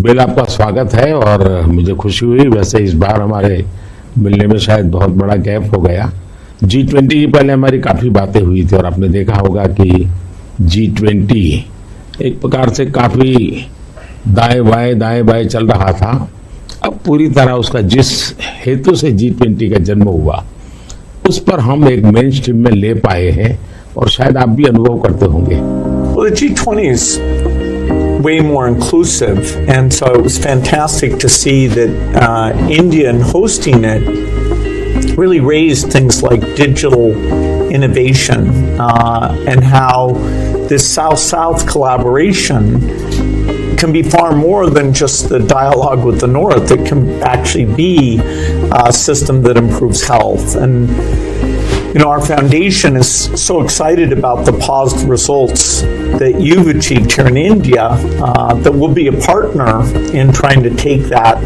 Bill आपका स्वागत है और मुझे खुशी हुई। वैसे इस बार हमारे मिलने में शायद बहुत बड़ा गैप हो गया। G20 की पहले हमारी काफ़ी बातें हुई थी और आपने देखा होगा कि G20 एक प्रकार से काफ़ी दाएं बाएं चल रहा था। अब पूरी तरह उसका जिस हेतु से G20 का जन्म हुआ उस पर हम एक मेन स्ट्रीम में ले पाए हैं और शायद आप भी अनुभव करते होंगे। Well, the G20 is way more inclusive, and so it was fantastic to see that India, in hosting it, really raised things like digital innovation and how this South-South collaboration can be far more than just the dialogue with the North. It can actually be a system that improves health. And you know, our foundation is so excited about the positive results that you've achieved here in India that we'll be a partner in trying to take that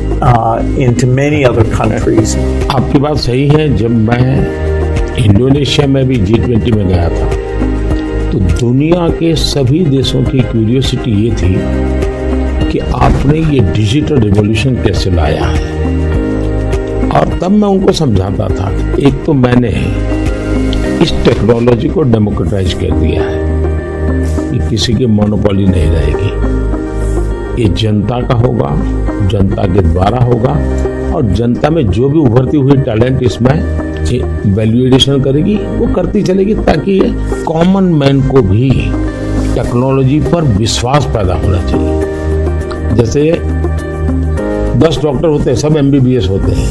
into many other countries. आपकी बात सही है। जब मैं Indonesia में भी G20 में गया था तो दुनिया के सभी देशों की क्यूरियोसिटी ये थी कि आपने ये डिजिटल रिवॉल्यूशन कैसे लाया है। और तब मैं उनको समझाता था, एक तो मैंने इस टेक्नोलॉजी को डेमोक्रेटाइज कर दिया है, ये किसी की मोनोपोली नहीं रहेगी, ये जनता का होगा, जनता के द्वारा होगा और जनता में जो भी उभरती हुई टैलेंट इसमें वैल्यूएशन करेगी वो करती चलेगी, ताकि ये कॉमन मैन को भी टेक्नोलॉजी पर विश्वास पैदा होना चाहिए। जैसे 10 डॉक्टर होते हैं, सब MBBS होते हैं,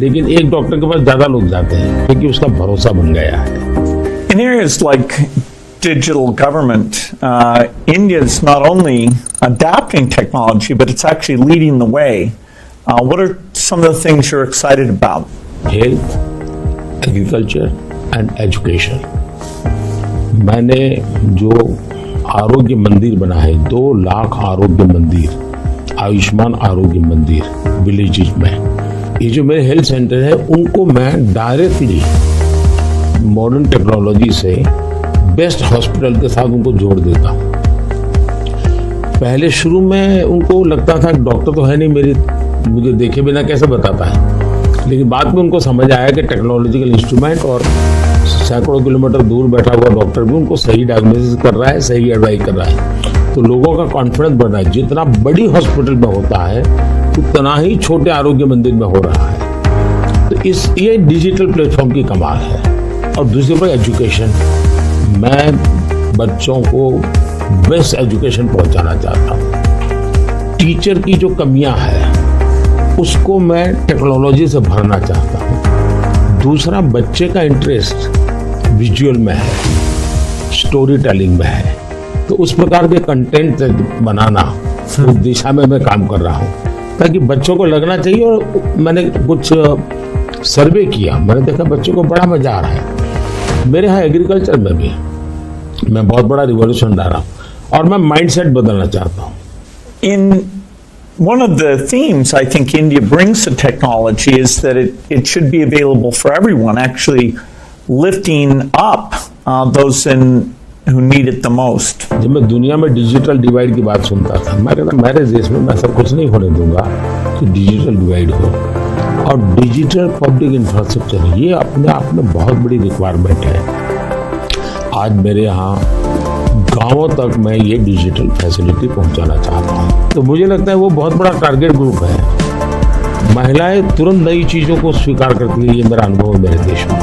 लेकिन एक डॉक्टर के पास ज्यादा लोग जाते हैं क्योंकि उसका भरोसा बन गया है। In areas like digital government, India is not only adapting technology, but it's actually leading the way. What are some of the things you're excited about? Health, agriculture and education. मैंने जो आरोग्य मंदिर बना है, 2 लाख आरोग्य मंदिर, आयुष्मान आरोग्य मंदिर विलेजेस में, ये जो मेरे हेल्थ सेंटर है उनको मैं डायरेक्टली मॉडर्न टेक्नोलॉजी से बेस्ट हॉस्पिटल के साथ उनको जोड़ देता हूँ। पहले शुरू में उनको लगता था डॉक्टर तो है नहीं, मुझे देखे बिना कैसे बताता है, लेकिन बाद में उनको समझ आया कि टेक्नोलॉजिकल इंस्ट्रूमेंट और सैकड़ों किलोमीटर दूर बैठा हुआ डॉक्टर भी उनको सही डायग्नोसिस कर रहा है, सही एडवाइस कर रहा है, तो लोगों का कॉन्फिडेंस बढ़ रहा है। जितना बड़ी हॉस्पिटल में होता है उतना ही छोटे आरोग्य मंदिर में हो रहा है। तो ये डिजिटल प्लेटफॉर्म की कमाल है। और दूसरी बात एजुकेशन, मैं बच्चों को बेस्ट एजुकेशन पहुंचाना चाहता हूँ। टीचर की जो कमियां है उसको मैं टेक्नोलॉजी से भरना चाहता हूँ। दूसरा, बच्चे का इंटरेस्ट विजुअल में है, स्टोरी टेलिंग में है, तो उस प्रकार के कंटेंट बनाना उस दिशा में मैं काम कर रहा हूँ ताकि बच्चों को लगना चाहिए। और मैंने कुछ सर्वे किया, मैंने देखा बच्चों को बड़ा मजा आ रहा है। मेरे यहाँ एग्रीकल्चर में भी मैं बहुत बड़ा रिवॉल्यूशन ला रहा हूँ और मैं माइंडसेट बदलना चाहता हूँ। In one of the themes I think India brings to technology is that it should be available for everyone, actually lifting up those who need it the most. जब मैं दुनिया में डिजिटल डिवाइड की बात सुनता था, मैं कहता मेरे देश में मैं सब कुछ नहीं होने दूंगा कि डिजिटल डिवाइड हो। और डिजिटल पब्लिक इंफ्रास्ट्रक्चर ये अपने आप में बहुत बड़ी रिक्वायरमेंट है। आज मेरे यहाँ गांवों तक मैं ये डिजिटल फैसिलिटी पहुंचाना चाहता हूँ, तो मुझे लगता है वो बहुत बड़ा टारगेट ग्रुप है। महिलाएं तुरंत नई चीज़ों को स्वीकार करती है, ये मेरा अनुभव है मेरे देश में।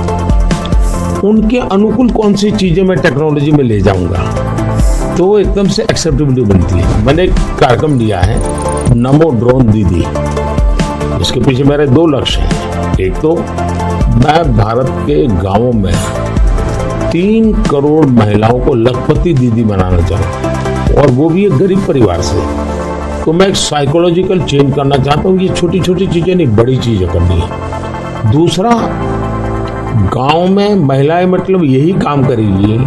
उनके अनुकूल कौन सी चीजें मैं टेक्नोलॉजी में ले जाऊंगा तो वो एकदम से एक्सेप्टेबिलिटी बनती है। मैंने एक कार्यक्रम लिया है, नमो ड्रोन दीदी। इसके पीछे मेरे 2 लक्ष्य हैं। एक तो मैं भारत के गांवों में 3 करोड़ महिलाओं को लखपति दीदी बनाना चाहूँ, और वो भी एक गरीब परिवार से। तो मैं एक साइकोलॉजिकल चेंज करना चाहता हूँ। ये छोटी छोटी चीजें नहीं, बड़ी चीजें करनी है। दूसरा, गांव में महिलाएं मतलब यही काम करेगी,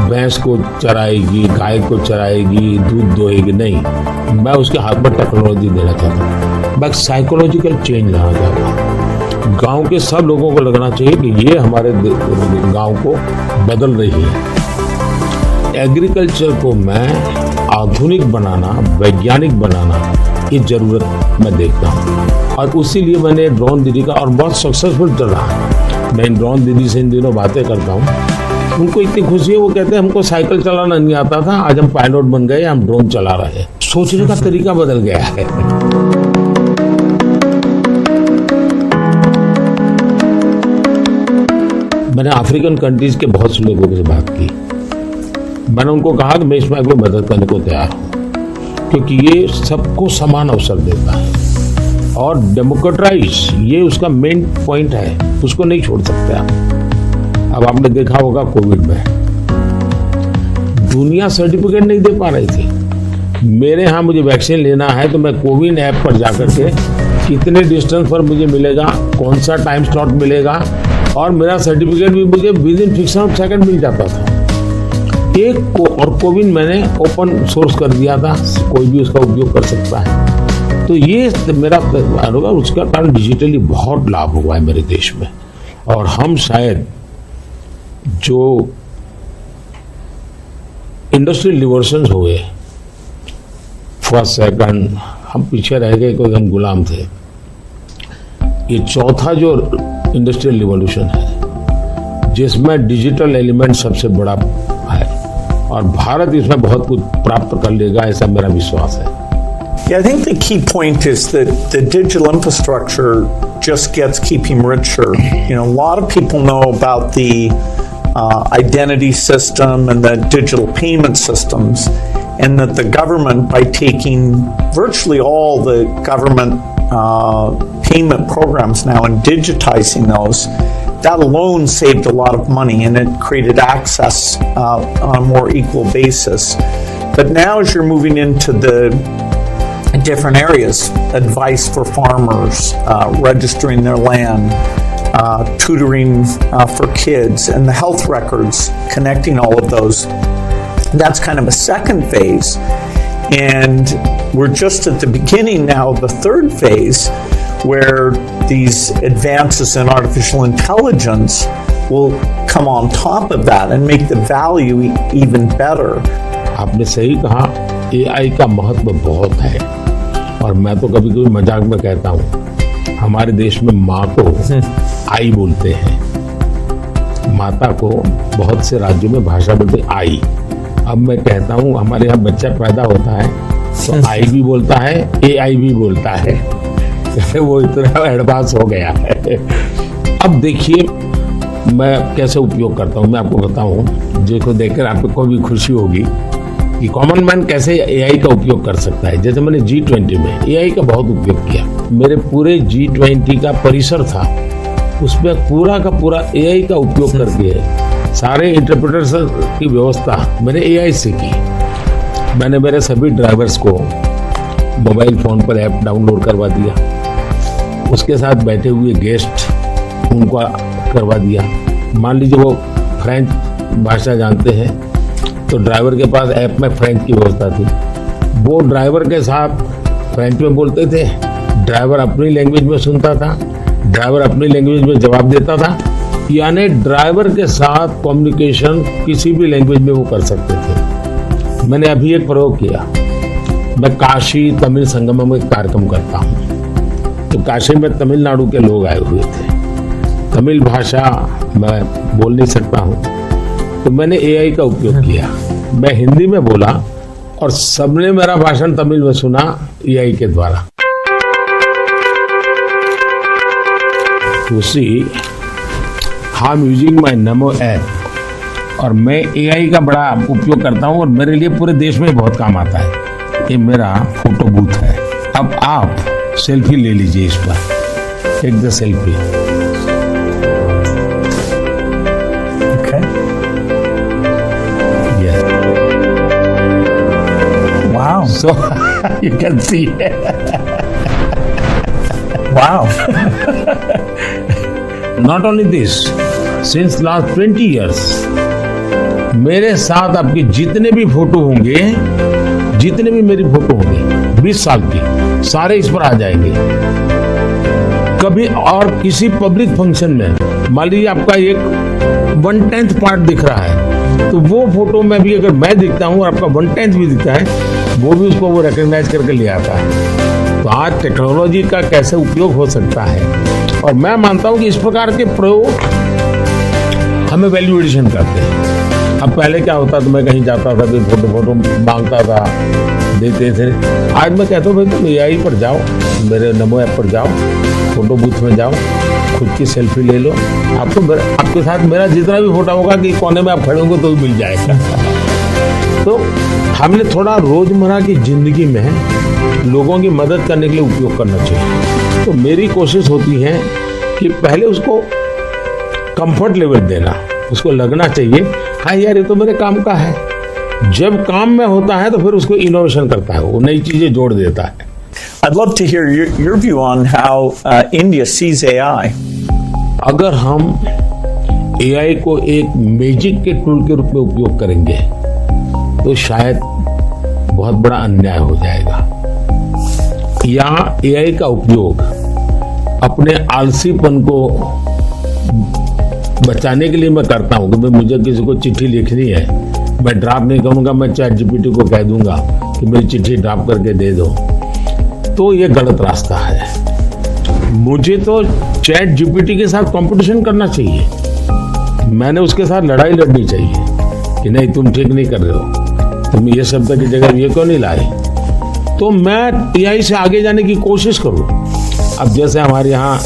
भैंस को चराएगी, गाय को चराएगी, दूध दोएगी, नहीं, मैं उसके हाथ में टेक्नोलॉजी देना चाहता हूँ। मैं साइकोलॉजिकल चेंज लाना चाहता हूँ। गांव के सब लोगों को लगना चाहिए कि ये हमारे गांव को बदल रही है। एग्रीकल्चर को मैं आधुनिक बनाना, वैज्ञानिक बनाना, ये जरूरत मैं देखता हूँ। और उसीलिए मैंने ड्रोन दीदी का, और बहुत सक्सेसफुल चल रहा है। मैं ड्रोन दीदी से इन दिनों बातें करता हूँ, उनको इतनी खुशी है, वो कहते हैं हमको साइकिल चलाना नहीं आता था, आज हम पायलट बन गए, हम ड्रोन चला रहे हैं। सोचने का तरीका बदल गया है। मैंने अफ्रीकन कंट्रीज के बहुत से लोगों से बात की। मैंने उनको कहा कि मैं इसमें आपको मदद करने को तैयार हूँ, क्योंकि ये सबको समान अवसर देता है और डेमोक्रेटाइज, ये उसका मेन पॉइंट है, उसको नहीं छोड़ सकते आप। अब आपने देखा होगा कोविड में दुनिया सर्टिफिकेट नहीं दे पा रही थी। मेरे यहाँ मुझे वैक्सीन लेना है तो मैं कोविन ऐप पर जाकर के कितने डिस्टेंस पर मुझे मिलेगा, कौन सा टाइम स्लॉट मिलेगा, और मेरा सर्टिफिकेट भी मुझे within fraction of second मिल जाता था। और कोविन मैंने ओपन सोर्स कर दिया था, कोई भी उसका उपयोग कर सकता है। तो ये मेरा होगा, उसका कारण डिजिटली बहुत लाभ हुआ है मेरे देश में। और हम शायद जो इंडस्ट्रियल रिवॉल्यूशंस हुए, फर्स्ट सेकंड, हम पीछे रह गए, कोई हम गुलाम थे। ये चौथा जो इंडस्ट्रियल रिवॉल्यूशन है, जिसमें डिजिटल एलिमेंट सबसे बड़ा है, और भारत इसमें बहुत कुछ प्राप्त कर लेगा, ऐसा मेरा विश्वास है। Yeah, I think the key point is that the digital infrastructure just gets keeping richer. You know, a lot of people know about the identity system and the digital payment systems, and that the government, by taking virtually all the government payment programs now and digitizing those, that alone saved a lot of money, and it created access on a more equal basis. But now as you're moving into the different areas, advice for farmers, registering their land, tutoring for kids, and the health records, connecting all of those, that's kind of a second phase. And we're just at the beginning now of the third phase, where these advances in artificial intelligence will come on top of that and make the value even better. आपने सही कहा, AI का महत्व बहुत है, और मैं तो कभी कभी मजाक में कहता हूँ, हमारे देश में माँ को आई बोलते हैं, माता को बहुत से राज्यों में भाषा बोलते हैं आई। अब मैं कहता हूँ हमारे यहाँ बच्चा पैदा होता है तो आई भी बोलता है, AI भी बोलता है। वो इतना एडवांस हो गया है। अब देखिए मैं कैसे उपयोग करता हूँ, मैं आपको बताऊँ, जिसको देखकर आपको भी खुशी होगी कि कॉमन मैन कैसे AI का उपयोग कर सकता है। जैसे मैंने G20 में AI का बहुत उपयोग किया। मेरे पूरे G20 का परिसर था, उसमें पूरा का पूरा AI का उपयोग करके सारे इंटरप्रिटेशन की व्यवस्था मैंने AI से की। मैंने मेरे सभी ड्राइवर्स को मोबाइल फ़ोन पर ऐप डाउनलोड करवा दिया, उसके साथ बैठे हुए गेस्ट उनको करवा दिया। मान लीजिए वो फ्रेंच भाषा जानते हैं तो ड्राइवर के पास ऐप में फ्रेंच की व्यवस्था थी, वो ड्राइवर के साथ फ्रेंच में बोलते थे, ड्राइवर अपनी लैंग्वेज में सुनता था, ड्राइवर अपनी लैंग्वेज में जवाब देता था। यानी ड्राइवर के साथ कम्युनिकेशन किसी भी लैंग्वेज में वो कर सकते थे। मैंने अभी एक प्रयोग किया, मैं काशी तमिल संगम में कार्यक्रम करता हूँ, तो काशी में तमिलनाडु के लोग आए हुए थे, तमिल भाषा मैं बोल नहीं सकता हूँ, तो मैंने AI का उपयोग किया। मैं हिंदी में बोला और सबने मेरा भाषण तमिल में सुना AI के द्वारा। उसी I am using my NaMo app, और मैं AI का बड़ा उपयोग करता हूँ और मेरे लिए पूरे देश में बहुत काम आता है। ये मेरा फोटो बूथ है। अब आप सेल्फी ले लीजिए इस पर, take the selfie. So you can see. Wow. Not only this, since last 20 years, मेरे साथ आपके जितने भी फोटो होंगे, जितने भी मेरी फोटो होंगी 20 साल की, सारे इस पर आ जाएंगे। कभी और किसी पब्लिक फंक्शन में मान लीजिए आपका एक 1/10 पार्ट दिख रहा है, तो वो फोटो में भी अगर मैं दिखता हूँ और आपका 1/10 भी दिखता है, वो भी उसको वो रिकग्नाइज करके ले आता है। तो आज टेक्नोलॉजी का कैसे उपयोग हो सकता है, और मैं मानता हूँ कि इस प्रकार के प्रयोग हमें वैल्यू एडिशन करते हैं। अब पहले क्या होता था, मैं कहीं जाता था तो फोटो मांगता था, देते थे। आज मैं कहता हूँ भाई तुम AI पर जाओ, मेरे नमो ऐप पर जाओ, फोटो बूथ में जाओ, खुद की सेल्फी ले लो, आपके साथ मेरा जितना भी फोटो होगा कि कोने में आप खड़े होंगे तो मिल जाएगा। तो हमने थोड़ा रोजमर्रा की जिंदगी में लोगों की मदद करने के लिए उपयोग करना चाहिए। तो मेरी कोशिश होती है कि पहले उसको कंफर्ट लेवल देना, उसको लगना चाहिए हाँ यार ये तो मेरे काम का है। जब काम में होता है तो फिर उसको इनोवेशन करता है, वो नई चीजें जोड़ देता है। I'd love to hear your view on how India sees AI. अगर हम AI को एक मैजिक के टूल के रूप में उपयोग करेंगे तो शायद बहुत बड़ा अन्याय हो जाएगा। या AI का उपयोग अपने आलसीपन को बचाने के लिए मैं करता हूं कि भाई मुझे किसी को चिट्ठी लिखनी है, मैं ड्राफ्ट नहीं करूंगा, मैं चैट GPT को कह दूंगा कि मेरी चिट्ठी ड्राफ्ट करके दे दो, तो ये गलत रास्ता है। मुझे तो चैट GPT के साथ कंपटीशन करना चाहिए, मैंने उसके साथ लड़ाई लड़नी चाहिए कि नहीं तुम ठीक नहीं कर रहे हो, तुम ये शब्द की जगह ये क्यों नहीं लाए। तो मैं AI से आगे जाने की कोशिश करूं। अब जैसे हमारे यहाँ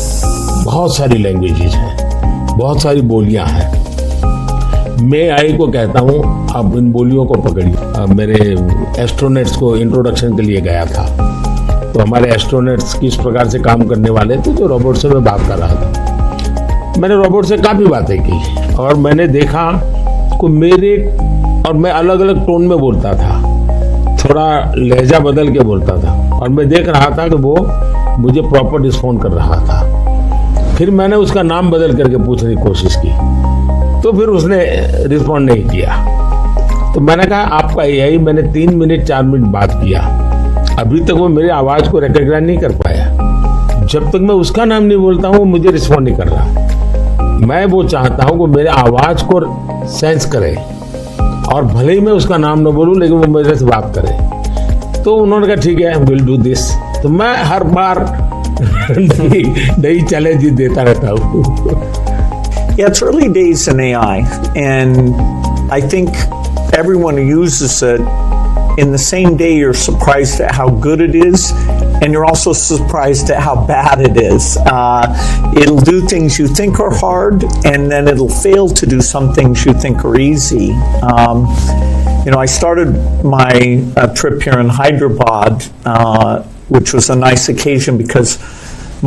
बहुत सारी लैंग्वेजेज हैं, बहुत सारी बोलियां हैं, मैं AI को कहता हूं अब इन बोलियों को पकड़िए। मेरे एस्ट्रोनॉट्स को इंट्रोडक्शन के लिए गया था, तो हमारे एस्ट्रोनॉट्स किस प्रकार से काम करने वाले थे, तो रोबोट से मैं बात कर रहा था। मैंने रोबोट से काफी बातें की और मैंने देखा को मेरे और मैं अलग अलग टोन में बोलता था, थोड़ा लहजा बदल के बोलता था, और मैं देख रहा था कि वो मुझे प्रॉपर रिस्पॉन्ड कर रहा था। फिर मैंने उसका नाम बदल करके पूछने की कोशिश की, तो फिर उसने रिस्पॉन्ड नहीं किया। तो मैंने कहा आपका AI, मैंने 3 मिनट 4 मिनट बात किया, अभी तक वो मेरी आवाज को रिकॉग्नाइज नहीं कर पाया। जब तक मैं उसका नाम नहीं बोलता हूँ वो मुझे रिस्पॉन्ड नहीं कर रहा। मैं वो चाहता हूँ कि मेरे आवाज को सेंस करे, और भले ही मैं उसका नाम न बोलूं लेकिन वो मेरे से बात करे। तो उन्होंने कहा ठीक है विल डू दिस। तो मैं हर बार नई चैलेंज देता रहता हूँ। Yeah, it's early days in AI, and I think everyone who uses it in the same day you're surprised at how good it is, and you're also surprised at how bad it is. It'll do things you think are hard, and then it'll fail to do some things you think are easy. I started my trip here in Hyderabad, which was a nice occasion because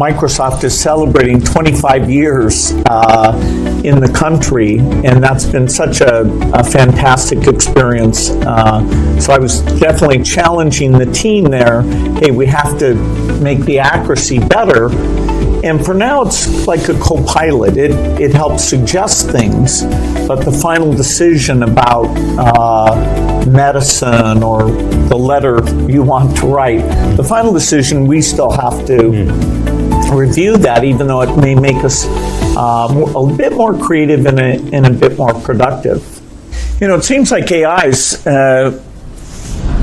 Microsoft is celebrating 25 years in the country, and that's been such a fantastic experience. So I was definitely challenging the team there. Hey, we have to make the accuracy better. And for now, it's like a co-pilot. It helps suggest things, but the final decision about medicine or the letter you want to write, the final decision, we still have to review that, even though it may make us a bit more creative and a bit more productive. It seems like AI is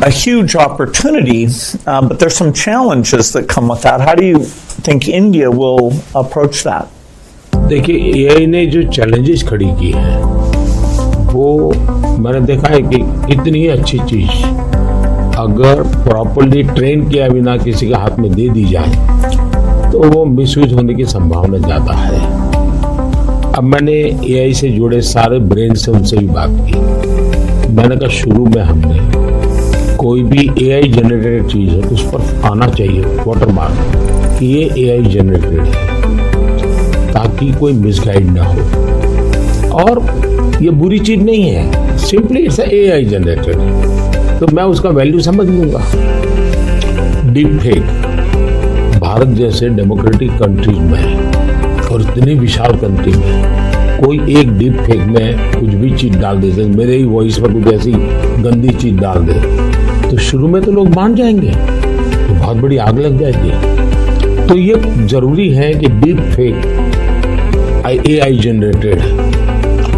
a huge opportunity, but there's some challenges that come with that. How do you think India will approach that? देखिए AI ने जो challenges खड़ी की है वो मैंने देखा है कि इतनी अच्छी चीज अगर प्रॉपर्ली ट्रेन किया बिना किसी के हाथ में दे दी जाए तो वो मिसयूज होने की संभावना ज्यादा है। अब मैंने AI से जुड़े सारे ब्रेन से उनसे भी बात की। मैंने कहा शुरू में हमने कोई भी AI जनरेटेड चीज है तो उस पर आना चाहिए वाटरमार्क कि ये AI जनरेटेड है, ताकि कोई मिसगाइड ना हो। और ये बुरी चीज नहीं है, सिंपली इट्स AI जनरेटेड, तो मैं उसका वैल्यू समझ लूंगा। डीप फेक भारत जैसे डेमोक्रेटिक कंट्रीज में और इतनी विशाल कंट्री में कोई एक डीप फेक में कुछ भी चीज डाल दे, मेरे ही वॉइस पर कुछ ऐसी गंदी चीज डाल दे तो शुरू में तो लोग मान जाएंगे, तो बहुत बड़ी आग लग जाएगी। तो ये जरूरी है कि डीप फेक AI जनरेटेड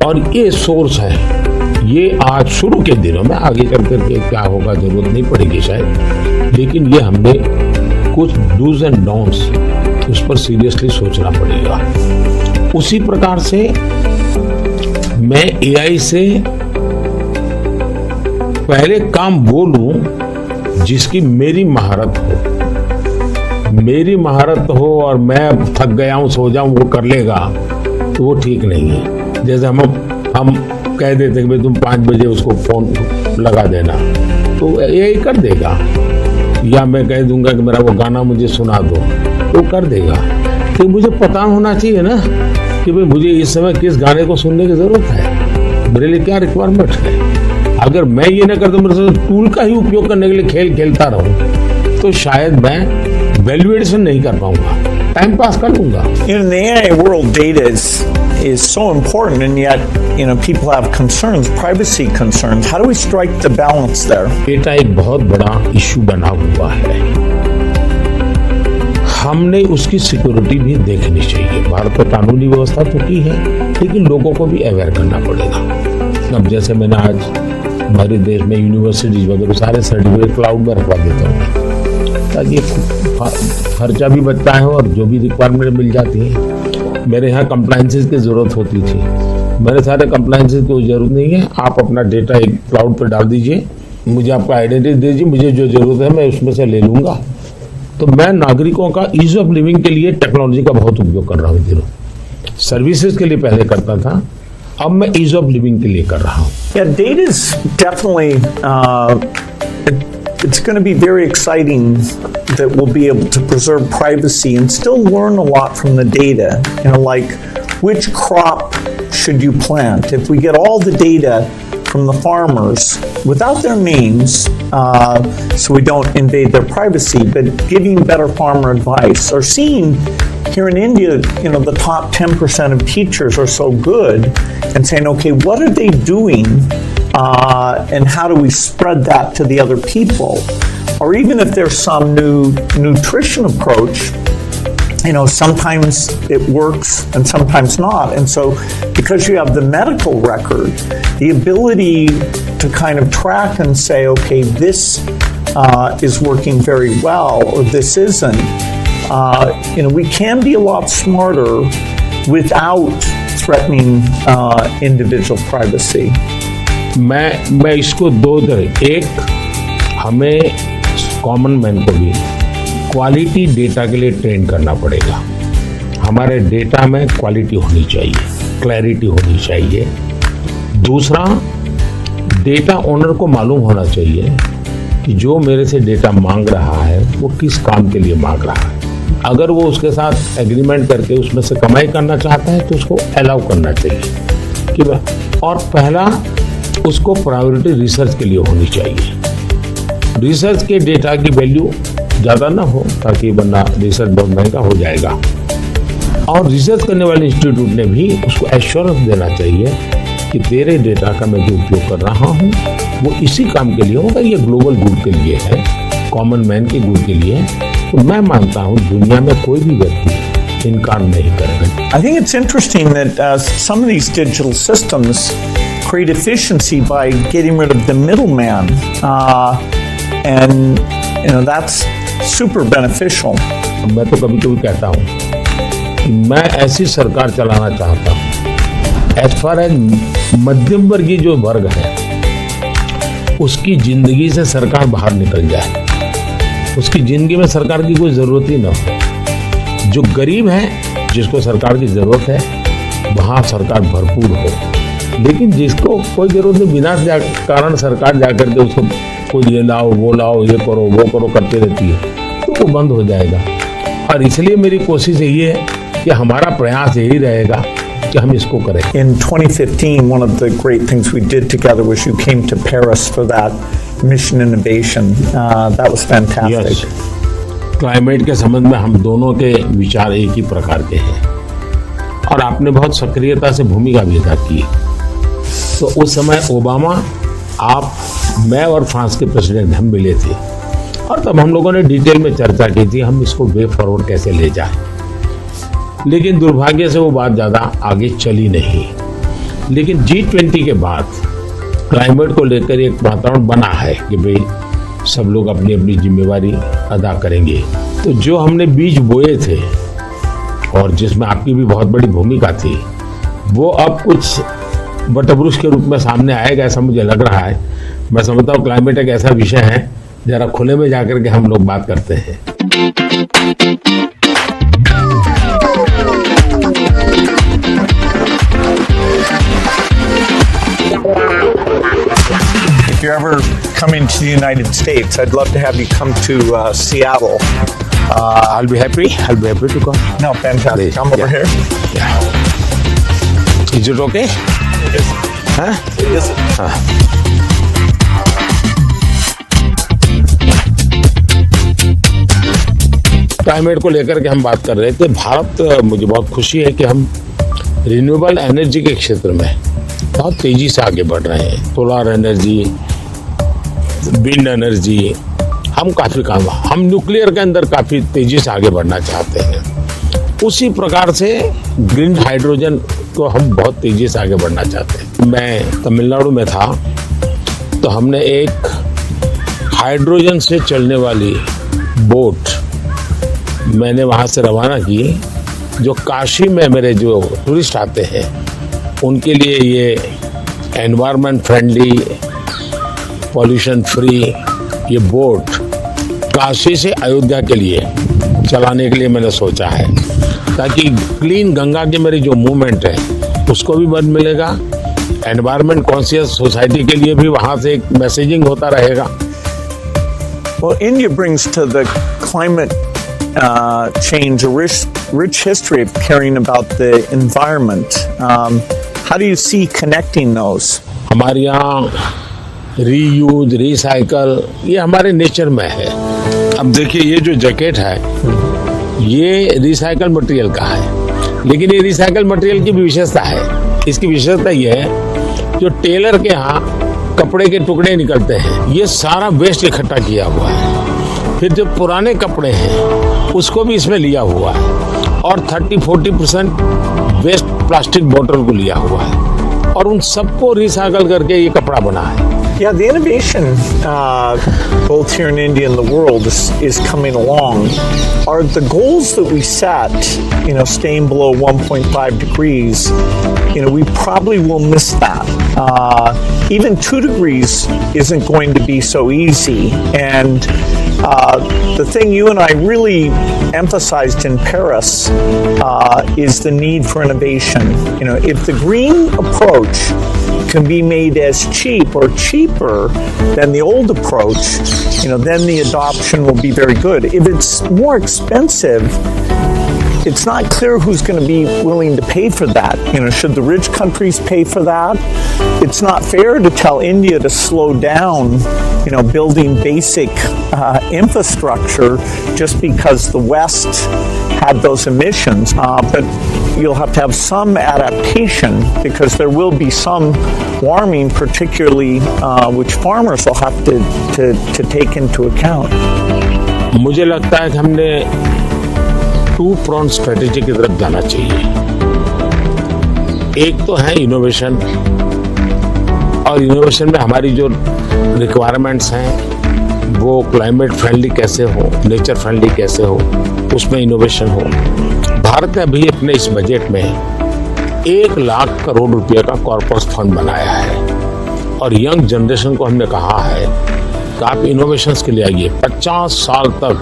और ये सोर्स है ये आज शुरू के दिनों में, आगे चल करके क्या होगा जरूरत नहीं पड़ेगी शायद, लेकिन ये हमने कुछ डूज एंड डोंट्स उस पर सीरियसली सोचना पड़ेगा। उसी प्रकार से मैं एआई से पहले काम वो लूं जिसकी मेरी महारत हो और मैं थक गया हूं सो जाऊं वो कर लेगा, तो वो ठीक नहीं है। जैसे हम कह देते कि भाई तुम 5 बजे उसको फोन लगा देना तो यही कर देगा, या मैं कह दूंगा कि मेरा वो गाना मुझे सुना दो तो कर देगा। तो मुझे पता होना चाहिए ना कि भाई मुझे इस समय किस गाने को सुनने की जरूरत है, मेरे लिए क्या रिक्वायरमेंट है। अगर मैं ये ना करता, मेरे से टूल का ही उपयोग करने के लिए खेल खेलता रहूं, तो शायद मैं वैल्यूएशन नहीं कर पाऊंगा, टाइम पास कर लूंगा। In the AI world, data is so important, and yet people have concerns, privacy concerns. How do we strike the balance there? Data एक बहुत बड़ा इश्यू बना हुआ है, हमने उसकी सिक्योरिटी भी देखनी चाहिए। भारत में कानूनी व्यवस्था तो की है, लेकिन लोगों को भी अवेयर करना पड़ेगा। अब जैसे मैंने आज हमारे देश में यूनिवर्सिटीज वगैरह सारे सर्टिफिकेट क्लाउड में रखवा देता हूँ, ताकि खर्चा भी बचता है और जो भी रिक्वायरमेंट मिल जाती है। मेरे यहाँ कंप्लायंसेस की जरूरत होती थी, मेरे सारे कंप्लायंसेस की कोई जरूरत नहीं है। आप अपना डेटा एक क्लाउड पर डाल दीजिए, मुझे आपका आइडेंटिटी दीजिए, मुझे जो जरूरत है मैं उसमें से ले लूंगा। तो मैं नागरिकों का ईज ऑफ लिविंग के लिए टेक्नोलॉजी का बहुत उपयोग कर रहा हूँ दिनों। सर्विसेज के लिए पहले करता था, अब मैं ईज ऑफ लिविंग के लिए कर रहा हूँ। Yeah, data is definitely it's going to be very exciting that we'll be able to preserve privacy and still learn a lot from the data. Like which crop should you plant? If we get all the data from the farmers without their names, so we don't invade their privacy, but giving better farmer advice, or seeing here in India, the top 10% of teachers are so good, and saying, okay, what are they doing, and how do we spread that to the other people? Or even if there's some new nutrition approach, sometimes it works and sometimes not. And so because you have the medical record, the ability to kind of track and say, okay, this is working very well, or this isn't, we can be a lot smarter without threatening individual privacy. मैं इसको दो तरह, एक हमें common man को भी quality data के लिए ट्रेन करना पड़ेगा। हमारे डेटा में क्वालिटी होनी चाहिए, क्लैरिटी होनी चाहिए। दूसरा, डेटा ओनर को मालूम होना चाहिए कि जो मेरे से डेटा मांग रहा है वो किस काम के लिए मांग रहा है। अगर वो उसके साथ एग्रीमेंट करके उसमें से कमाई करना चाहता है तो उसको अलाउ करना चाहिए कि और पहला, उसको प्रायोरिटी रिसर्च के लिए होनी चाहिए। रिसर्च के डेटा की वैल्यू ज़्यादा ना हो, ताकि वरना रिसर्च बहुत महंगा हो जाएगा। और रिसर्च करने वाले इंस्टीट्यूट ने भी उसको एश्योरेंस देना चाहिए कि तेरे डेटा का मैं जो उपयोग कर रहा हूँ वो इसी काम के लिए होगा, ये ग्लोबल गुड के लिए है, कॉमन मैन के गुड के लिए। तो मैं मानता हूँ दुनिया में कोई भी व्यक्ति इनकार नहीं करेगा। I think it's interesting that some of these digital systems create efficiency by getting rid of the middleman, and that's super beneficial. मैं तो कभी कभी कहता हूँ कि मैं ऐसी सरकार चलाना चाहता हूँ एज फार एज मध्यम वर्गीय जो वर्ग है उसकी जिंदगी से सरकार बाहर निकल जाए, उसकी जिंदगी में सरकार की कोई जरूरत ही ना हो। जो गरीब है जिसको सरकार की जरूरत है वहां सरकार भरपूर हो, लेकिन जिसको कोई जरूरत नहीं बिना कारण सरकार जाकर के उसको कोई ये लाओ वो लाओ, ये करो वो करो करती रहती है, तो वो बंद हो जाएगा। और इसलिए मेरी कोशिश यही है कि हमारा प्रयास यही रहेगा कि हम इसको करें। In 2015, one of the great things we did together was you came to Paris for that mission innovation. That was fantastic. Yes. Climate के संबंध में हम दोनों के विचार एक ही प्रकार के हैं और आपने बहुत सक्रियता से भूमिका भी अदा की। तो उस समय ओबामा, आप, मैं और फ्रांस के प्रेसिडेंट हम मिले थे और तब हम लोगों ने डिटेल में चर्चा की थी हम इसको वे फॉरवर्ड कैसे ले जाएं। लेकिन दुर्भाग्य से वो बात ज़्यादा आगे चली नहीं। लेकिन G20 के बाद क्लाइमेट को लेकर एक वातावरण बना है कि भाई सब लोग अपनी अपनी जिम्मेवारी अदा करेंगे। तो जो हमने बीज बोए थे और जिसमें आपकी भी बहुत बड़ी भूमिका थी, वो अब कुछ वटवृक्ष के रूप में सामने आएगा, ऐसा मुझे लग रहा है। मैं समझता हूँ क्लाइमेट एक ऐसा विषय है, जरा खुले में जाकर के हम लोग बात करते हैं। If you're ever coming to the United States, I'd love to have you come to Seattle. I'll be happy to come. No, fantastic. Come over here. Yeah. Is it okay? It is. Huh? It is. Climate को लेकर के हम बात कर रहे थे। भारत, मुझे बहुत खुशी है कि हम रिन्यूएबल एनर्जी के क्षेत्र में बहुत तेजी से आगे बढ़ रहे हैं। सोलर एनर्जी, विंड एनर्जी, हम काफ़ी काम, हम न्यूक्लियर के अंदर काफ़ी तेजी से आगे बढ़ना चाहते हैं। उसी प्रकार से ग्रीन हाइड्रोजन को हम बहुत तेजी से आगे बढ़ना चाहते हैं। मैं तमिलनाडु में था तो हमने एक हाइड्रोजन से चलने वाली बोट मैंने वहाँ से रवाना की, जो काशी में मेरे जो टूरिस्ट आते हैं उनके लिए ये एनवायरनमेंट फ्रेंडली, पॉल्यूशन फ्री ये बोट काशी से अयोध्या के लिए चलाने के लिए मैंने सोचा है, ताकि क्लीन गंगा की मेरी जो मूवमेंट है उसको भी मदद मिलेगा, एनवायरनमेंट कॉन्शियस सोसाइटी के लिए भी वहाँ से एक मैसेजिंग होता रहेगा। Well, India brings to the climate change a rich history of caring about the environment. How do you see connecting those? हमारे यहाँ रीयूज, रिसाइकल ये हमारे नेचर में है। अब देखिए, ये जो जैकेट है ये रिसाइकल मटेरियल का है, लेकिन ये रिसाइकल मटेरियल की भी विशेषता है। इसकी विशेषता ये है, जो टेलर के यहाँ कपड़े के टुकड़े निकलते हैं ये सारा वेस्ट इकट्ठा किया हुआ है। फिर जो पुराने कपड़े हैं उसको भी इसमें लिया हुआ है, और 30-40% वेस्ट प्लास्टिक बोतल को लिया हुआ है, और उन सबको रिसाइकल करके ये कपड़ा बना है। Yeah, the innovation both here in India and the world is coming along. Are the goals that we set, staying below 1.5 degrees, we probably will miss that. Even 2 degrees isn't going to be so easy. And the thing you and I really emphasized in Paris is the need for innovation. If the green approach can be made as cheap or cheaper than the old approach, then the adoption will be very good. If it's more expensive, it's not clear who's going to be willing to pay for that. Should the rich countries pay for that? It's not fair to tell India to slow down, building basic infrastructure just because the West had those emissions. But you'll have to have some adaptation because there will be some warming, particularly which farmers will have to take into account. मुझे लगता है कि हमने 2-pronged strategy की तरफ जाना चाहिए। एक तो है इनोवेशन, और इनोवेशन में हमारी जो रिक्वायरमेंट्स हैं वो क्लाइमेट फ्रेंडली कैसे हो, नेचर फ्रेंडली कैसे हो, उसमें इनोवेशन हो। भारत ने अभी अपने इस बजट में 1 लाख करोड़ रुपए का कॉर्पस फंड बनाया है, और यंग जनरेशन को हमने कहा है कि आप इनोवेशंस के लिए आइए। 50 साल तक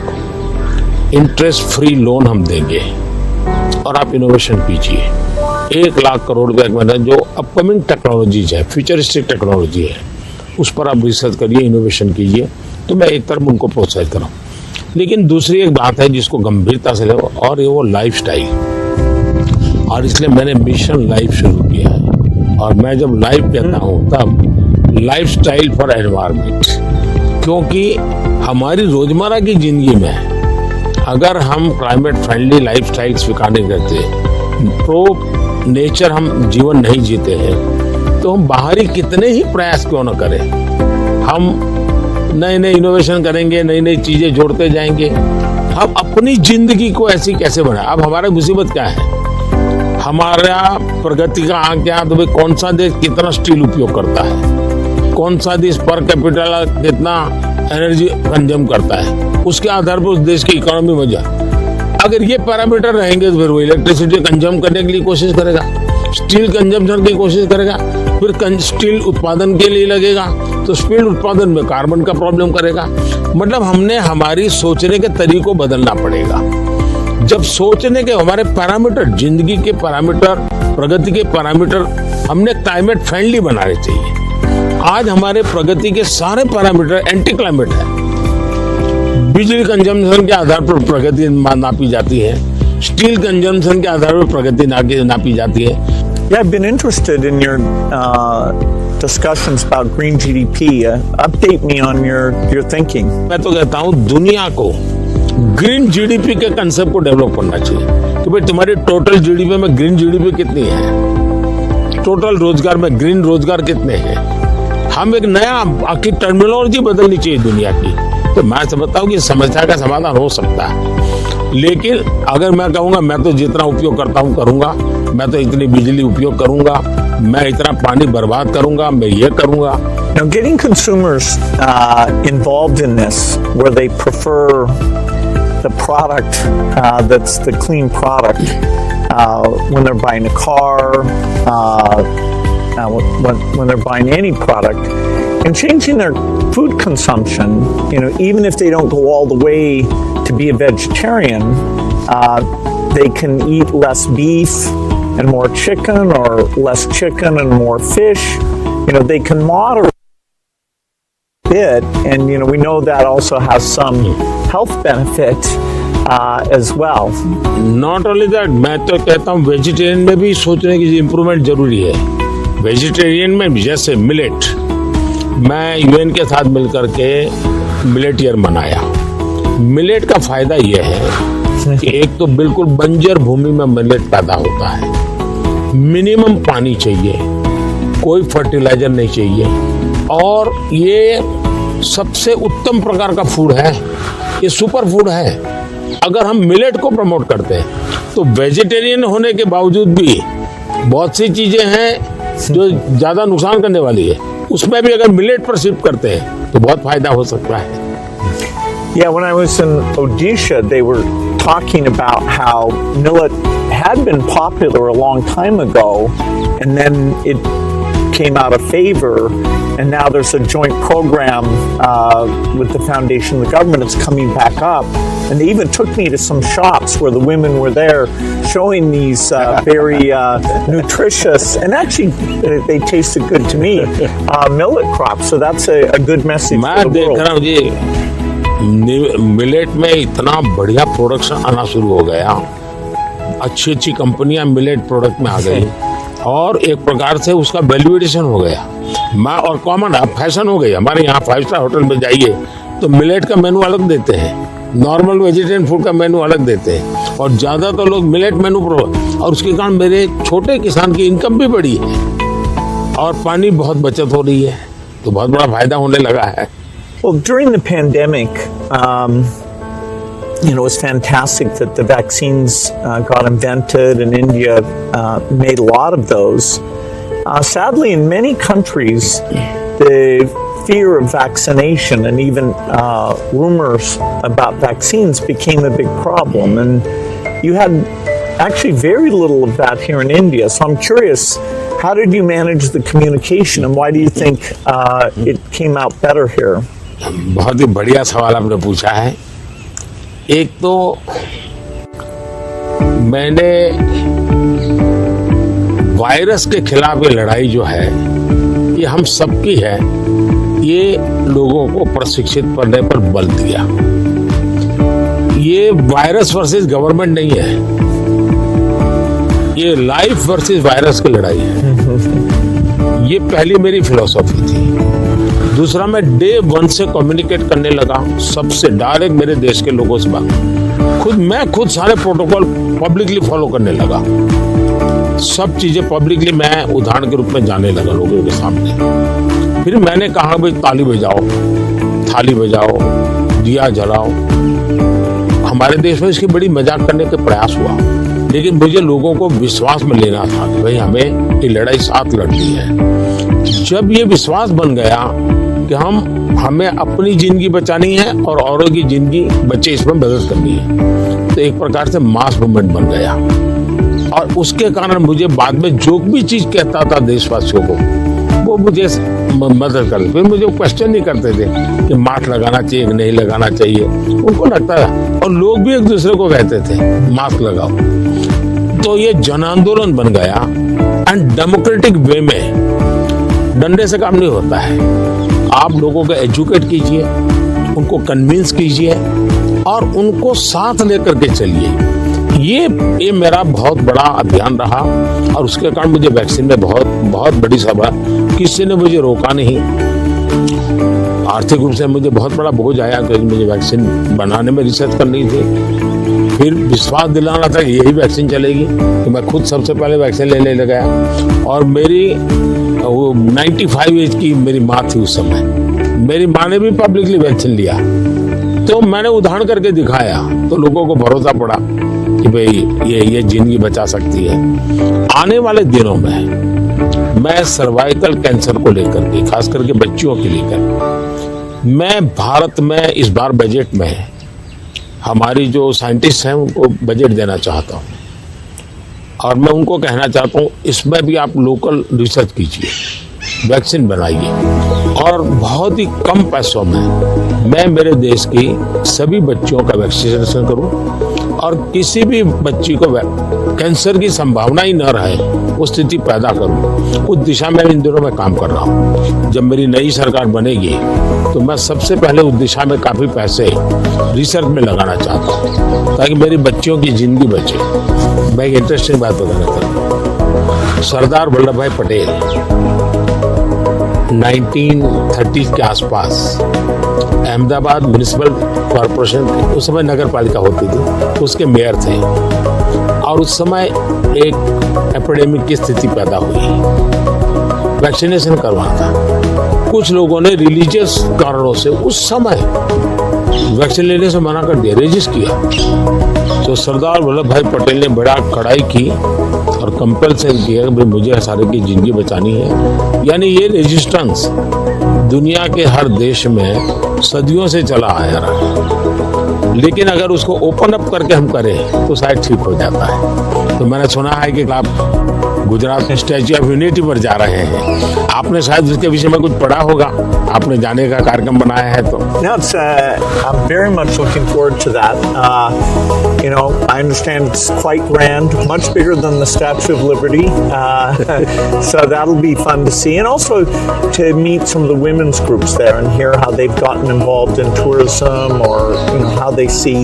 इंटरेस्ट फ्री लोन हम देंगे और आप इनोवेशन कीजिए। 1 लाख करोड़ रुपए का जो अपकमिंग टेक्नोलॉजीज है, फ्यूचरिस्टिक टेक्नोलॉजी है, उस पर आप रिसर्च करिए, इनोवेशन कीजिए। तो मैं एक तरफ उनको प्रोत्साहित करूँ, लेकिन दूसरी एक बात है जिसको गंभीरता से लो, और ये वो लाइफस्टाइल, और इसलिए मैंने मिशन लाइफ शुरू किया है। और मैं जब लाइफ कहता हूँ तब लाइफस्टाइल फॉर एनवायरनमेंट, क्योंकि हमारी रोजमर्रा की जिंदगी में अगर हम क्लाइमेट फ्रेंडली लाइफस्टाइल स्वीकार नहीं करते, प्रो नेचर हम जीवन नहीं जीते हैं, तो हम बाहरी कितने ही प्रयास क्यों न करें, हम नए नए इनोवेशन करेंगे, नई नई चीजें जोड़ते जाएंगे, हम अपनी जिंदगी को ऐसी कैसे बनाए। अब हमारा मुसीबत क्या है, हमारा प्रगति का आंक क्या, तो भाई कौन सा देश कितना स्टील उपयोग करता है, कौन सा देश पर कैपिटल कितना एनर्जी कंज्यूम करता है, उसके आधार पर उस देश की इकोनॉमी में जा। अगर ये पैरामीटर रहेंगे तो फिर वो इलेक्ट्रिसिटी कंज्यूम करने के लिए कोशिश करेगा, स्टील कंजम्पशन की कोशिश करेगा, फिर स्टील उत्पादन के लिए लगेगा तो स्टील उत्पादन में कार्बन का प्रॉब्लम करेगा। मतलब हमने हमारी सोचने के तरीकों बदलना पड़ेगा। जब सोचने के हमारे पैरामीटर, जिंदगी के पैरामीटर, प्रगति के पैरामीटर हमने क्लाइमेट फ्रेंडली बनाने चाहिए। आज हमारे प्रगति के सारे पैरामीटर एंटी क्लाइमेट है। बिजली कंजम्पशन के आधार पर प्रगति नापी जाती है, स्टील कंजम्पशन के आधार पर प्रगति नापी जाती है। Yeah, I've been interested in your discussions about green GDP. Update me on your thinking. मैं तो कहता हूँ दुनिया को ग्रीन जीडीपी के कंसेप्ट को डेवलप करना चाहिए कि भाई तुम्हारी टोटल जीडीपी में ग्रीन जीडीपी कितनी है, टोटल रोजगार में ग्रीन रोजगार कितने हैं। हम एक नया आखिर टर्मिनोलॉजी बदलनी चाहिए दुनिया की। तो मैं समझता हूँ कि समस्या का समाधान हो सकता है, लेकिन अगर मैं कहूँगा मैं तो जितना उपयोग करता हूँ करूँगा, मैं तो इतनी बिजली उपयोग करूँगा, मैं इतना पानी बर्बाद करूँगा, मैं ये करूँगा। Now, getting consumers involved in this, where they prefer the product that's the clean product when they're buying a car, when they're buying any product, and changing their food consumption, even if they don't go all the way to be a vegetarian, they can eat less beef and more chicken, or less chicken and more fish. They can moderate a bit, and we know that also has some health benefit as well. Not only that, मैं तो कहता हूँ vegetarian में भी सोचने की improvement जरूरी है। वेजिटेरियन में जैसे मिलेट, मैं यूएन के साथ मिलकर के मिलेट ईयर मनाया। मिलेट का फायदा यह है कि एक तो बिल्कुल बंजर भूमि में मिलेट पैदा होता है, मिनिमम पानी चाहिए, कोई फर्टिलाइजर नहीं चाहिए, और ये सबसे उत्तम प्रकार का फूड है, ये सुपर फूड है। अगर हम मिलेट को प्रमोट करते हैं तो वेजिटेरियन होने के बावजूद भी बहुत सी चीजें हैं जो ज्यादा नुकसान करने वाली है, उसमें भी अगर मिलेट पर शिफ्ट करते हैं तो बहुत फायदा हो सकता है। Yeah, when I was in Odisha, they were talking about how millet had been popular a long time ago, and then it came out of favor, and now there's a joint program with the foundation and the government. It's coming back up, and they even took me to some shops where the women were there showing these very nutritious, and actually they tasted good to me, millet crops. So that's a good message for the world. Millet में इतना बढ़िया production आना शुरू हो गया, अच्छी अच्छी कंपनियां मिलेट प्रोडक्ट में आ गई, और एक प्रकार से उसका वैल्यूएशन हो गया। और कॉमन फैशन हो गई। हमारे यहाँ 5 स्टार होटल में जाइए तो मिलेट का मेनू अलग देते हैं, नॉर्मल वेजिटेरियन फूड का मेनू अलग देते हैं, और ज्यादा तो लोग मिलेट मेनू और उसके कारण मेरे छोटे किसान की इनकम भी बढ़ी है और पानी बहुत बचत हो रही है, तो बहुत बड़ा फायदा होने लगा है। Well, during the pandemic, it was fantastic that the vaccines got invented, and India made a lot of those. Sadly, in many countries, the fear of vaccination and even rumors about vaccines became a big problem. And you had actually very little of that here in India. So I'm curious, how did you manage the communication, and why do you think it came out better here? बहुत ही बढ़िया सवाल आपने पूछा है। एक तो मैंने virus के खिलाफ ये लड़ाई जो है ये हम सबकी है, ये लोगों को प्रशिक्षित करने पर बल दिया। ये वायरस वर्सेस गवर्नमेंट नहीं है, ये लाइफ वर्सेस वायरस की लड़ाई है। ये पहली मेरी फिलॉसफी थी। दूसरा, मैं डे 1 से कम्युनिकेट करने लगा सबसे डायरेक्ट मेरे देश के लोगों से बात। मैं खुद सारे प्रोटोकॉल पब्लिकली फॉलो करने लगा, सब चीजें पब्लिकली मैं उदाहरण के रूप में जाने लगा लोगों के सामने। फिर मैंने कहा भाई ताली बजाओ, थाली बजाओ, दिया जलाओ। हमारे देश में इसकी बड़ी मजाक करने का प्रयास हुआ, लेकिन मुझे लोगों को विश्वास में लेना था कि भाई हमें ये लड़ाई साथ लड़नी है। जब ये विश्वास बन गया कि हमें अपनी जिंदगी बचानी है और औरों की जिंदगी बचे इसमें मदद करनी है, तो एक प्रकार से मास मूवमेंट बन गया। और उसके कारण मुझे बाद में जो भी चीज कहता था देशवासियों को, वो मुझे मदद करते। फिर मुझे क्वेश्चन नहीं करते थे कि मास्क लगाना चाहिए कि नहीं लगाना चाहिए, उनको लगता था। और लोग भी एक दूसरे को कहते थे मास्क लगाओ। तो ये जन आंदोलन बन गया। एंड डेमोक्रेटिक वे में डंडे से काम नहीं होता है। आप लोगों को एजुकेट कीजिए, उनको कन्विंस कीजिए और उनको साथ लेकर के चलिए। ये मेरा बहुत बड़ा अभियान रहा और उसके कारण मुझे वैक्सीन में बहुत बड़ी सभा, किसी ने मुझे रोका नहीं। आर्थिक रूप से मुझे बहुत बड़ा बोझ आया क्योंकि मुझे वैक्सीन बनाने में रिसर्च करनी थी। फिर विश्वास दिलाना था कि यही वैक्सीन चलेगी, तो मैं खुद सबसे पहले वैक्सीन लेने लग गया। और मेरी वो 95 एज की मेरी माँ थी उस समय, मेरी माँ ने भी पब्लिकली वैक्सीन लिया। तो मैंने उदाहरण करके दिखाया तो लोगों को भरोसा पड़ा कि भाई ये जिंदगी बचा सकती है। आने वाले दिनों में मैं सर्वाइकल कैंसर को लेकर के, खास करके बच्चियों के लेकर, मैं भारत में इस बार बजट में हमारी जो साइंटिस्ट हैं उनको बजट देना चाहता हूँ। और मैं उनको कहना चाहता हूँ इसमें भी आप लोकल रिसर्च कीजिए, वैक्सीन बनाइए और बहुत ही कम पैसों में मैं मेरे देश की सभी बच्चियों का वैक्सीनेशन करूं और किसी भी बच्ची को कैंसर की संभावना ही न रहे वो स्थिति पैदा करूं। उस दिशा में इन दिनों में काम कर रहा हूं। जब मेरी नई सरकार बनेगी तो मैं सबसे पहले उस दिशा में काफी पैसे रिसर्च में लगाना चाहता हूं ताकि मेरी बच्चियों की जिंदगी बचे। मैं एक इंटरेस्टिंग बात बताना चाहता हूं। सरदार वल्लभ भाई पटेल 1930 के आसपास अहमदाबाद म्युनिसिपल कॉरपोरेशन, उस समय नगर पालिका होती थी, उसके मेयर थे। और उस समय एक एपिडेमिक की स्थिति पैदा हुई, वैक्सीनेशन करवाना था। कुछ लोगों ने रिलीजियस कारणों से उस समय वैक्सीन लेने से मना कर दिया, रेजिस्ट किया। तो सरदार वल्लभ भाई पटेल ने बड़ा कड़ाई की और कंपल्सन किया कि भाई मुझे सारे की जिंदगी बचानी है। यानी ये रेजिस्टेंस दुनिया के हर देश में सदियों से चला आया रहा, लेकिन अगर उसको ओपन अप करके हम करें तो शायद ठीक हो जाता है। तो मैंने सुना है कि आप गुजरात में स्टैच्यू ऑफ यूनिटी पर जा रहे हैं, आपने शायद उसके विषय में कुछ पढ़ा होगा, आपने जाने का कार्यक्रम बनाया है तो। No, I'm very much looking forward to that. I understand it's quite grand, much bigger than the Statue of Liberty. So that'll be fun to see, and also to meet some of the women's groups there and hear how they've gotten involved in tourism, or how they see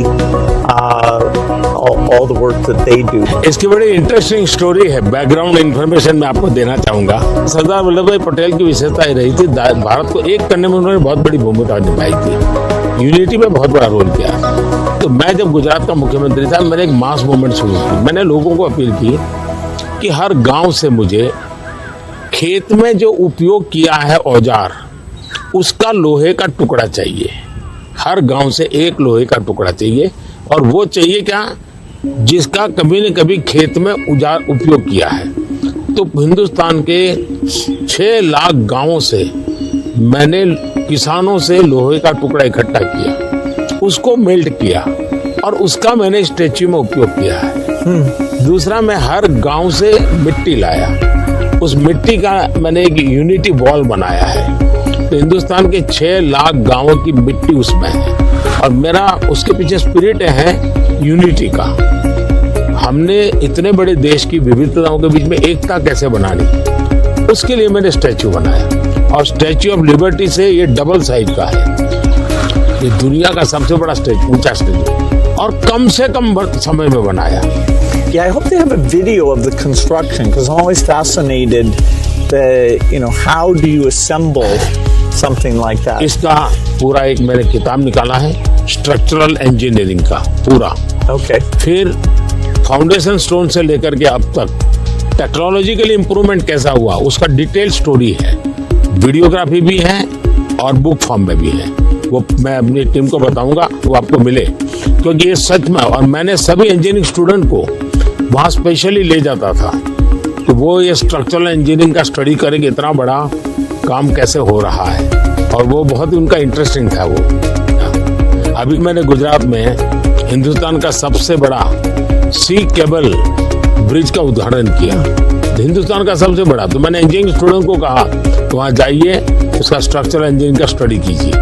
all the work that they do. इसकी बड़ी interesting story है, background information मैं आपको देना चाहूंगा। सरदार वल्लभ भाई पटेल की विशेषता ही रही थी भारत को एक करने में उन्होंने बहुत बड़ी भूमिका निभाई थी, यूनिटी में बहुत बड़ा रोल किया। तो मैं जब गुजरात का मुख्यमंत्री था मैंने एक मास मूवमेंट शुरू की। मैंने लोगों को अपील की कि हर गांव से मुझे खेत में जो उपयोग किया है औजार, उसका लोहे का टुकड़ा चाहिए। हर गांव से एक लोहे का टुकड़ा चाहिए, और वो चाहिए क्या, जिसका कभी न कभी खेत में औजार उपयोग किया है। तो हिंदुस्तान के 6 लाख गांवों से मैंने किसानों से लोहे का टुकड़ा इकट्ठा किया, उसको मेल्ट किया और उसका मैंने स्टैच्यू में उपयोग किया है। दूसरा, मैं हर गांव से मिट्टी लाया, उस मिट्टी का मैंने एक यूनिटी वॉल बनाया है। तो हिंदुस्तान के 6 लाख गांवों की मिट्टी उसमें है, और मेरा उसके पीछे स्पिरिट है यूनिटी का। हमने इतने बड़े देश की विविधताओं के बीच में एकता कैसे बनानी, उसके लिए मैंने स्टैच्यू बनाया। और स्टैच्यू ऑफ लिबर्टी से ये डबल साइज का है, ये दुनिया का सबसे बड़ा ऊंचा स्टैच्यू, और कम से कम समय में बनाया। Yeah, I hope they have a video of the construction, because I'm always fascinated how do you assemble something like that? इसका पूरा एक मैंने किताब निकाला है, स्ट्रक्चरल इंजीनियरिंग का पूरा। Okay. फिर फाउंडेशन स्टोन से लेकर के अब तक टेक्नोलॉजिकल इंप्रूवमेंट कैसा हुआ, उसका डिटेल स्टोरी है, वीडियोग्राफी भी है और बुक फॉर्म में भी है। वो मैं अपनी टीम को बताऊंगा, वो आपको मिले, क्योंकि ये सच में। और मैंने सभी इंजीनियरिंग स्टूडेंट को वहाँ स्पेशली ले जाता था कि वो ये स्ट्रक्चरल इंजीनियरिंग का स्टडी करेंगे, इतना बड़ा काम कैसे हो रहा है, और वो बहुत ही उनका इंटरेस्टिंग था वो। अभी मैंने गुजरात में हिंदुस्तान का सबसे बड़ा सी केबल ब्रिज का उद्घाटन किया, हिंदुस्तान का सबसे बड़ा। तो मैंने इंजीनियरिंग स्टूडेंट को कहा तो वहाँ जाइए, उसका स्ट्रक्चरल इंजीनियरिंग का स्टडी कीजिए,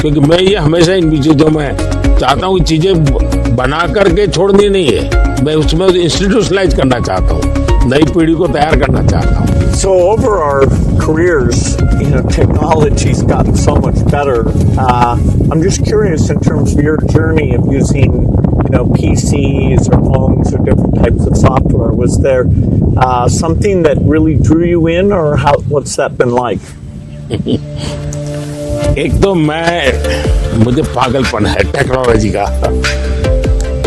क्योंकि मैं ये हमेशा इन चीज़ों में चाहता हूँ कि चीज़ें बना करके छोड़नी नहीं है, मैं उसमें इंस्टीट्यूशनलाइज करना चाहता हूँ, नई पीढ़ी को तैयार करना चाहता हूँ। So over our careers, technology's gotten so much better. I'm just curious in terms of your journey of using, PCs or phones or different types of software. Was there something that really drew you in, or what's that been like? एक तो मुझे पागलपन है technology का,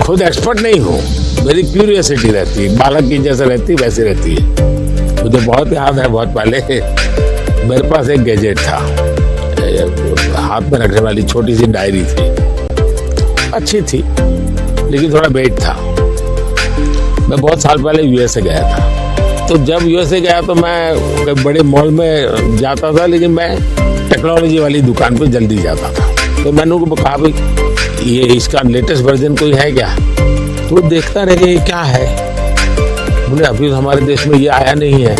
खुद expert नहीं हूँ, मेरी क्यूरियोसिटी रहती है, बालक की जैसे रहती वैसे रहती है। मुझे बहुत याद है, बहुत पहले मेरे पास एक गैजेट था, हाथ में रखने वाली छोटी सी डायरी थी, अच्छी थी लेकिन थोड़ा वेट था। मैं बहुत साल पहले यूएसए गया था, तो जब यूएसए गया तो मैं बड़े मॉल में जाता था, लेकिन मैं टेक्नोलॉजी वाली दुकान पे जल्दी जाता था। तो मैंने उनको कहा भाई ये इसका लेटेस्ट वर्जन कोई है क्या? तो देखता रह गया क्या है, बोले अभी तो हमारे देश में ये आया नहीं है,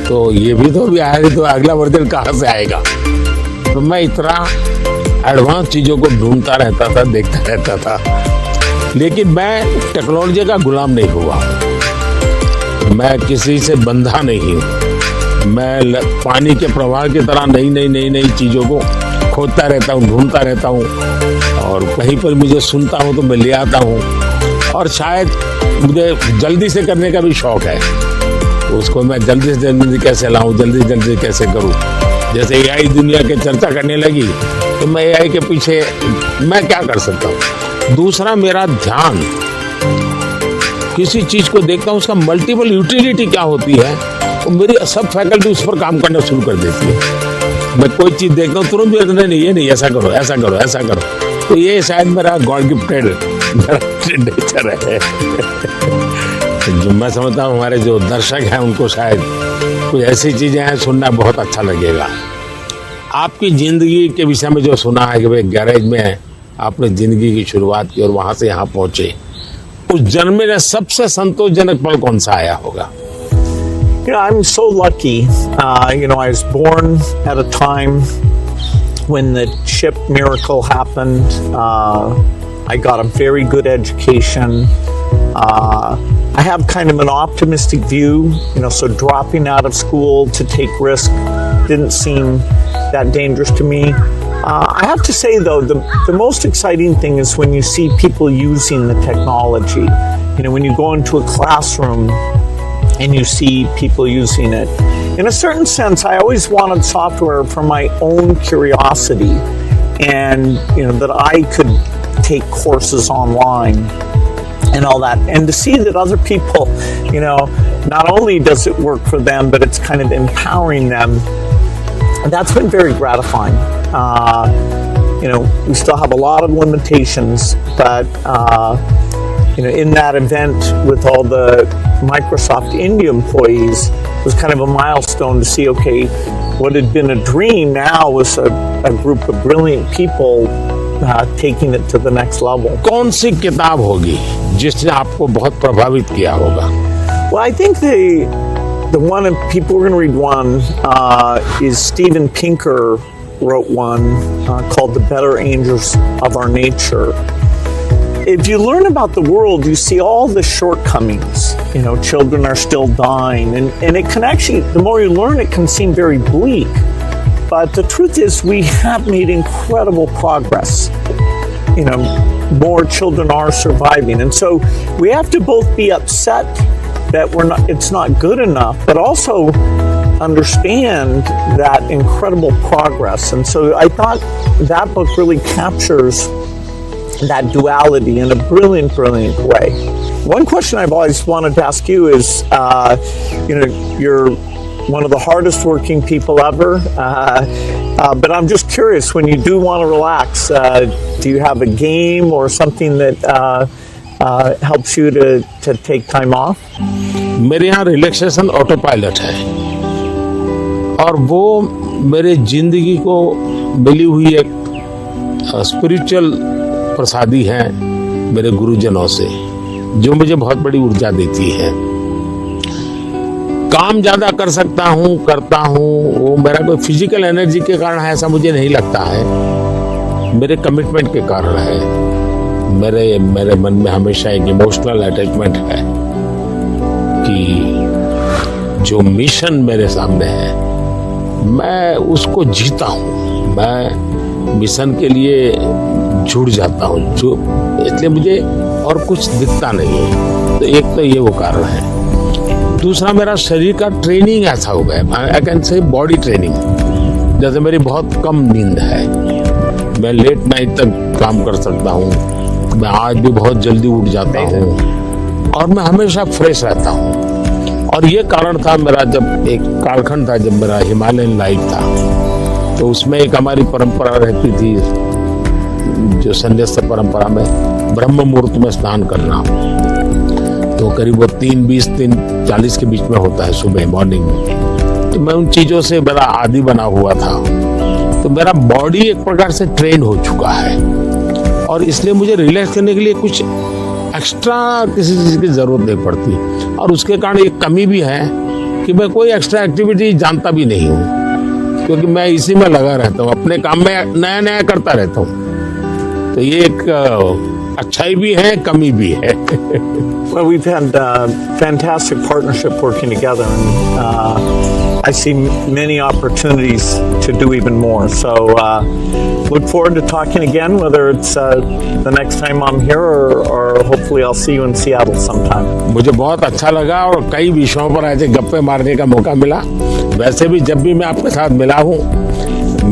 तो ये भी तो अभी आया नहीं, तो अगला वर्जन कहाँ से आएगा? तो मैं इतना एडवांस चीज़ों को ढूंढता रहता था, देखता रहता था, लेकिन मैं टेक्नोलॉजी का गुलाम नहीं हुआ, मैं किसी से बंधा नहीं हूँ, मैं पानी के प्रवाह की तरह नई चीज़ों को खोजता रहता हूँ, ढूंढता रहता हूँ, और कहीं पर मुझे सुनता हूँ तो मैं ले आता हूँ, और शायद मुझे जल्दी से करने का भी शौक है, उसको मैं जल्दी से जल्दी कैसे लाऊं, जल्दी कैसे करूं। जैसे एआई दुनिया के चर्चा करने लगी तो मैं एआई के पीछे मैं क्या कर सकता हूं। दूसरा, मेरा ध्यान किसी चीज को देखता हूं, उसका मल्टीपल यूटिलिटी क्या होती है, तो मेरी सब फैकल्टी उस पर काम करना शुरू कर देती है। मैं कोई चीज देखता हूँ तुरंत नहीं ये नहीं, ऐसा करो। तो ये शायद मेरा गॉड गिफ्टेड नेचर है। जो मैं समझता हूँ हमारे जो दर्शक हैं उनको शायद कुछ ऐसी चीजें हैं सुनना बहुत अच्छा लगेगा। आपकी जिंदगी के विषय में जो सुना है कि भाई गैरेज में आपने जिंदगी की शुरुआत की और वहां से यहाँ पहुंचे, उस जन्म में सबसे संतोषजनक पल कौन सा आया होगा? I'm so lucky. I was born at a time when the chip miracle happened. I got a very good education. I have kind of an optimistic view, so dropping out of school to take risk didn't seem that dangerous to me. I have to say, though, the most exciting thing is when you see people using the technology. When you go into a classroom and you see people using it. In a certain sense, I always wanted software for my own curiosity, and that I could take courses online and all that, and to see that other people, not only does it work for them, but it's kind of empowering them. That's been very gratifying. We still have a lot of limitations, but in that event with all the Microsoft India employees, it was kind of a milestone to see, okay, what had been a dream now was a group of brilliant people taking it to the next level. कौन सी किताब होगी जिसने आपको बहुत प्रभावित किया होगा? Well, I think the one, and people are going to read one, is Steven Pinker wrote one called The Better Angels of Our Nature. If you learn about the world, you see all the shortcomings. Children are still dying, and it can actually, the more you learn, it can seem very bleak. But the truth is, we have made incredible progress. More children are surviving, and so we have to both be upset that it's not good enough, but also understand that incredible progress. And so I thought that book really captures that duality in a brilliant way. One question I've always wanted to ask you is, you're one of the hardest working people ever, but I'm just curious, when you do want to relax, do you have a game or something that helps you to take time off? मेरे यहाँ relaxation auto pilot है और वो मेरे जिंदगी को मिली हुई एक स्पिरिचुअल प्रसादी है मेरे गुरुजनों से, जो मुझे बहुत बड़ी ऊर्जा देती है। काम ज्यादा कर सकता हूँ, करता हूँ, वो मेरा कोई फिजिकल एनर्जी के कारण है ऐसा मुझे नहीं लगता है, मेरे कमिटमेंट के कारण है। मेरे मन में हमेशा एक इमोशनल अटैचमेंट है कि जो मिशन मेरे सामने है मैं उसको जीता हूँ, मैं मिशन के लिए जुड़ जाता हूँ, जो इसलिए मुझे और कुछ दिखता नहीं है। तो एक तो ये वो कारण है। दूसरा मेरा शरीर का ट्रेनिंग ऐसा हो गया, I can say body training. जैसे मेरी बहुत कम नींद है, मैं लेट नाइट तक काम कर सकता हूँ, मैं आज भी बहुत जल्दी उठ जाता हूँ और मैं हमेशा फ्रेश रहता हूँ। और ये कारण था मेरा, जब एक कालखंड था जब मेरा हिमालयन लाइफ था, तो उसमें एक हमारी परंपरा रहती थी, जो संन्यास परंपरा में ब्रह्म मुहूर्त में स्नान करना, तो करीब वो 3:20 3:40 के बीच में होता है सुबह मॉर्निंग में। तो मैं उन चीजों से बड़ा आदी बना हुआ था, तो मेरा बॉडी एक प्रकार से ट्रेन हो चुका है और इसलिए मुझे रिलैक्स करने के लिए कुछ एक्स्ट्रा किसी चीज की जरूरत नहीं पड़ती। और उसके कारण एक कमी भी है कि मैं कोई एक्स्ट्रा एक्टिविटी जानता भी नहीं हूँ, क्योंकि मैं इसी में लगा रहता हूँ, अपने काम में नया नया करता रहता हूँ। तो ये एक अच्छाई भी है, कमी भी है। Well, we've had fantastic partnership working together, and I see many opportunities to do even more. So look forward to talking again, whether it's the next time I'm here or hopefully I'll see you in Seattle sometime. मुझे बहुत अच्छा लगा और कई विषयों पर ऐसे गप्पे मारने का मौका मिला। वैसे भी जब भी मैं आपके साथ मिला हूँ,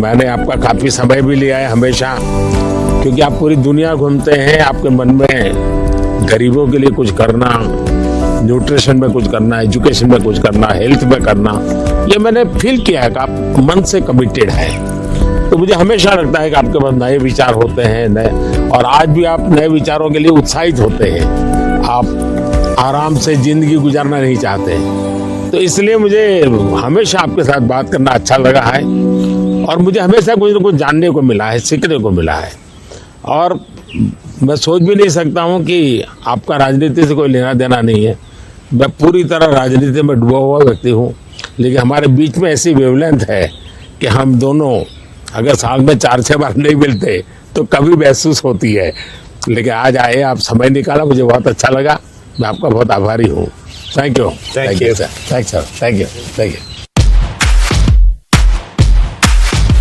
मैंने आपका काफी समय भी लिया है हमेशा, क्योंकि आप पूरी दुनिया घूमते हैं, आपके मन में गरीबों के लिए कुछ करना, न्यूट्रिशन में कुछ करना, एजुकेशन में कुछ करना, हेल्थ में करना, ये मैंने फील किया है कि आप मन से कमिटेड है। तो मुझे हमेशा लगता है कि आपके पास नए विचार होते हैं, नए, और आज भी आप नए विचारों के लिए उत्साहित होते हैं। आप आराम से जिंदगी गुजारना नहीं चाहते, तो इसलिए मुझे हमेशा आपके साथ बात करना अच्छा लगा है और मुझे हमेशा कुछ न कुछ जानने को मिला है, सीखने को मिला है। और मैं सोच भी नहीं सकता हूँ कि आपका राजनीति से कोई लेना देना नहीं है, मैं पूरी तरह राजनीति में डूबा हुआ व्यक्ति हूँ, लेकिन हमारे बीच में ऐसी वेवलेंथ है कि हम दोनों अगर साल में 4-6 बार नहीं मिलते तो कभी महसूस होती है। लेकिन आज आए, आप समय निकाला, मुझे बहुत अच्छा लगा, मैं आपका बहुत आभारी हूँ। Thank you sir, thank you.